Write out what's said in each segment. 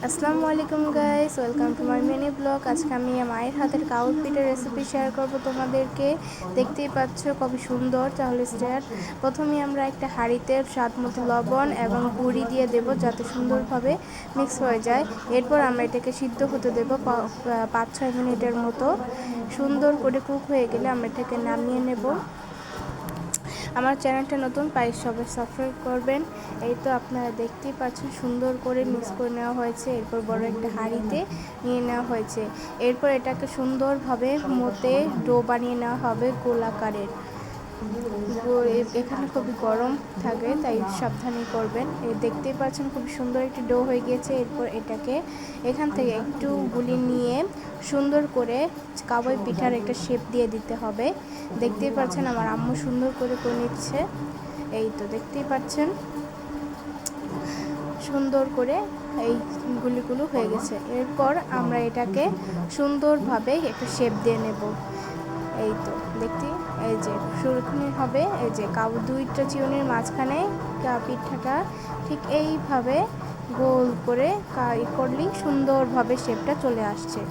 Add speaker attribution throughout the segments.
Speaker 1: আসসালামু আলাইকুম guys, welcome to my mini blog. আজকে আমি মায়ের হাতের কাউর পিঠার রেসিপি শেয়ার করব তোমাদেরকে। দেখতেই পাচ্ছ কত সুন্দর। তাহলে স্টার্ট। প্রথমে আমরা একটা হাঁড়িতে স্বাদ মতো লবণ এবং গুঁড়ি দিয়ে দেব যাতে সুন্দরভাবে মিক্স হয়ে যায়। এরপর আমরা এটাকে সিদ্ধ হতে দেব 5-6 মিনিটের মতো। সুন্দর করে কুক হয়ে গেলে আমরা এটাকে নামিয়ে নেব। আমার চ্যানেলটা নতুন, প্লিজ সবাই সাবস্ক্রাইব করবেন। এই তো আপনারা দেখতেই পাচ্ছেন সুন্দর করে মিক্স করে নেওয়া হয়েছে। এরপর বড় একটা হাঁড়িতে নিয়ে নেওয়া হয়েছে। এরপর এটাকে সুন্দরভাবে মতে ডো বানিয়ে নেওয়া হবে গোলাকারের। এখানে খুবই গরম থাকে, তাই সাবধানে করবেন। দেখতেই পাচ্ছেন খুব সুন্দর একটি ডো হয়ে গিয়েছে। এরপর এটাকে এখান থেকে একটু গুলি নিয়ে সুন্দর করে কাবাই পিঠার একটা শেপ দিয়ে দিতে হবে। দেখতেই পাচ্ছেন আমার আম্মু সুন্দর করে নিচ্ছে। এই তো দেখতেই পাচ্ছেন সুন্দর করে এই গুলিগুলো হয়ে গেছে। এরপর আমরা এটাকে সুন্দরভাবে একটা শেপ দিয়ে নেব। এই তো দেখতে, এই যে সুরক্ষণী হবে। এই যে দুইটা চিউনির মাঝখানে পিঠাটা ঠিক এইভাবে গোল করে করলেই সুন্দরভাবে শেপটা চলে আসছে।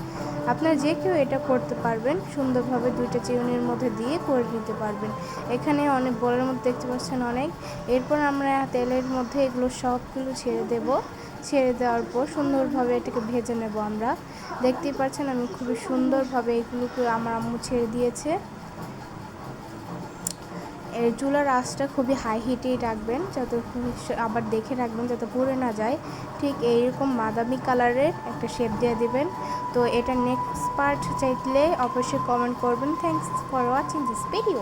Speaker 1: আপনারা যে কেউ এটা করতে পারবেন, সুন্দরভাবে দুইটা চিউনির মধ্যে দিয়ে করে নিতে পারবেন। এখানে অনেক বলের মধ্যে দেখতে পাচ্ছেন অনেক। এরপর আমরা তেলের মধ্যে এগুলো সবগুলো ছেড়ে দেব। ছেড়ে দেওয়ার পর সুন্দরভাবে এটাকে ভেজে নেব আমরা। দেখতেই পাচ্ছেন আমি খুবই সুন্দরভাবে এগুলোকে আমার আম্মু ছেড়ে দিয়েছে। এর চুলার আঁচটা খুবই হাই হিটেই রাখবেন, যাতে আবার দেখে রাখবেন যাতে পুড়ে না যায়। ঠিক এইরকম বাদামি কালারের একটা শেপ দিয়ে দিবেন। তো এটা নেক্সট পার্ট চাইলে অবশ্যই কমেন্ট করবেন। Thanks for watching this video.